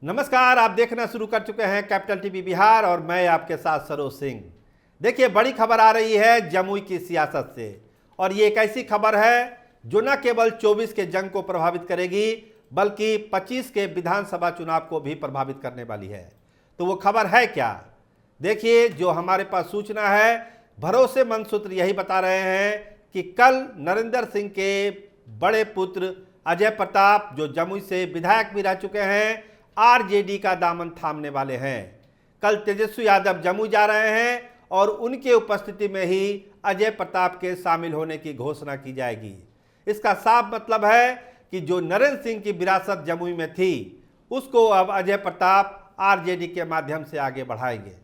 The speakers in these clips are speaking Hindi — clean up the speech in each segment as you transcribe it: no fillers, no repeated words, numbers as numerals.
नमस्कार, आप देखना शुरू कर चुके हैं कैपिटल टीवी बिहार और मैं आपके साथ सरोज सिंह। देखिए, बड़ी खबर आ रही है जमुई की सियासत से और ये एक ऐसी खबर है जो न केवल 24 के जंग को प्रभावित करेगी बल्कि 25 के विधानसभा चुनाव को भी प्रभावित करने वाली है। तो वो खबर है क्या? देखिए, जो हमारे पास सूचना है, भरोसेमंद सूत्र यही बता रहे हैं कि कल नरेंद्र सिंह के बड़े पुत्र अजय प्रताप, जो जमुई से विधायक भी रह चुके हैं, आरजेडी का दामन थामने वाले हैं। कल तेजस्वी यादव जमुई जा रहे हैं और उनके उपस्थिति में ही अजय प्रताप के शामिल होने की घोषणा की जाएगी। इसका साफ मतलब है कि जो नरेंद्र सिंह की विरासत जमुई में थी, उसको अब अजय प्रताप आरजेडी के माध्यम से आगे बढ़ाएंगे।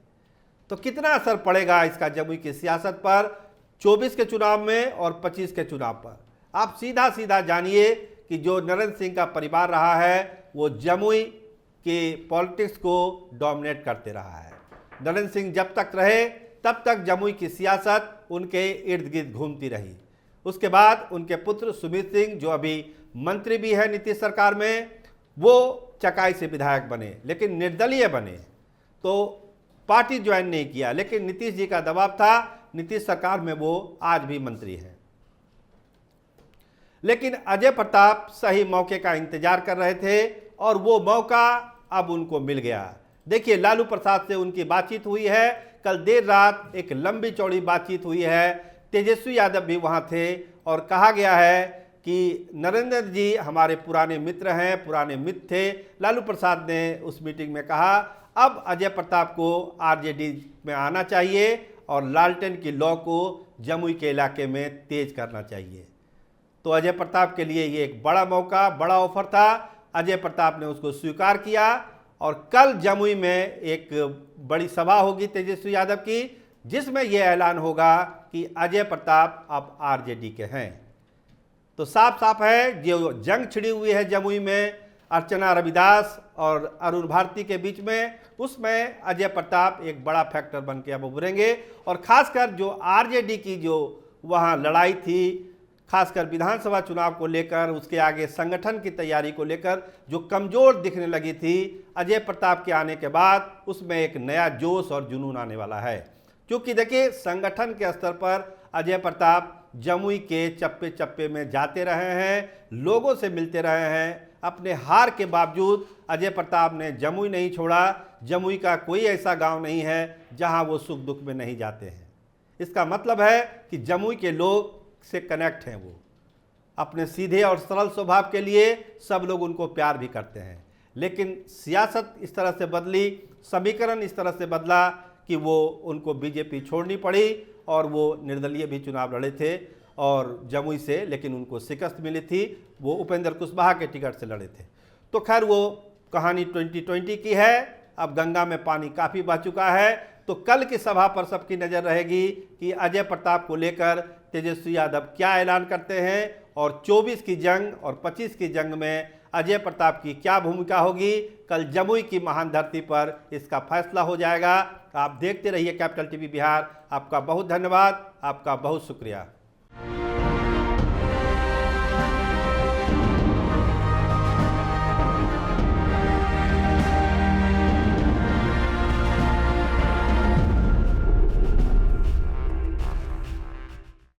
तो कितना असर पड़ेगा इसका जमुई की सियासत पर, 24 के चुनाव में और 25 के चुनाव पर? आप सीधा सीधा जानिए कि जो नरेंद्र सिंह का परिवार रहा है वो जमुई के पॉलिटिक्स को डोमिनेट करते रहा है। नरेंद्र सिंह जब तक रहे तब तक जमुई की सियासत उनके इर्द गिर्द घूमती रही। उसके बाद उनके पुत्र सुमित सिंह, जो अभी मंत्री भी है नीतीश सरकार में, वो चकाई से विधायक बने लेकिन निर्दलीय बने, तो पार्टी ज्वाइन नहीं किया, लेकिन नीतीश जी का दबाव था, नीतीश सरकार में वो आज भी मंत्री हैं। लेकिन अजय प्रताप सही मौके का इंतजार कर रहे थे और वो मौका अब उनको मिल गया। देखिए, लालू प्रसाद से उनकी बातचीत हुई है, कल देर रात एक लंबी चौड़ी बातचीत हुई है। तेजस्वी यादव भी वहां थे और कहा गया है कि नरेंद्र जी हमारे पुराने मित्र हैं, पुराने मित्र थे। लालू प्रसाद ने उस मीटिंग में कहा अब अजय प्रताप को आरजेडी में आना चाहिए और लालटेन की लौ को जमुई के इलाके में तेज करना चाहिए। तो अजय प्रताप के लिए ये एक बड़ा मौका, बड़ा ऑफर था। अजय प्रताप ने उसको स्वीकार किया और कल जमुई में एक बड़ी सभा होगी तेजस्वी यादव की, जिसमें यह ऐलान होगा कि अजय प्रताप अब आरजेडी के हैं। तो साफ साफ है, जो जंग छिड़ी हुई है जमुई में अर्चना रविदास और अरुण भारती के बीच में, उसमें अजय प्रताप एक बड़ा फैक्टर बन के अब उभरेंगे। और खासकर जो आरजेडी की जो वहाँ लड़ाई थी, खासकर विधानसभा चुनाव को लेकर, उसके आगे संगठन की तैयारी को लेकर जो कमज़ोर दिखने लगी थी, अजय प्रताप के आने के बाद उसमें एक नया जोश और जुनून आने वाला है। क्योंकि देखिए, संगठन के स्तर पर अजय प्रताप जमुई के चप्पे चप्पे में जाते रहे हैं, लोगों से मिलते रहे हैं। अपने हार के बावजूद अजय प्रताप ने जमुई नहीं छोड़ा। जमुई का कोई ऐसा गांव नहीं है जहां वो सुख दुख में नहीं जाते हैं। इसका मतलब है कि जमुई के लोग से कनेक्ट हैं। वो अपने सीधे और सरल स्वभाव के लिए सब लोग उनको प्यार भी करते हैं। लेकिन सियासत इस तरह से बदली, समीकरण इस तरह से बदला कि वो उनको बीजेपी छोड़नी पड़ी और वो निर्दलीय भी चुनाव लड़े थे और जमुई से, लेकिन उनको शिकस्त मिली थी। वो उपेंद्र कुशवाहा के टिकट से लड़े थे। तो खैर, वो कहानी 2020 की है। अब गंगा में पानी काफ़ी बह चुका है। तो कल की सभा पर सबकी नज़र रहेगी कि अजय प्रताप को लेकर तेजस्वी यादव क्या ऐलान करते हैं और 24 की जंग और 25 की जंग में अजय प्रताप की क्या भूमिका होगी। कल जमुई की महान धरती पर इसका फैसला हो जाएगा। आप देखते रहिए कैपिटल टीवी बिहार। आपका बहुत धन्यवाद, आपका बहुत शुक्रिया।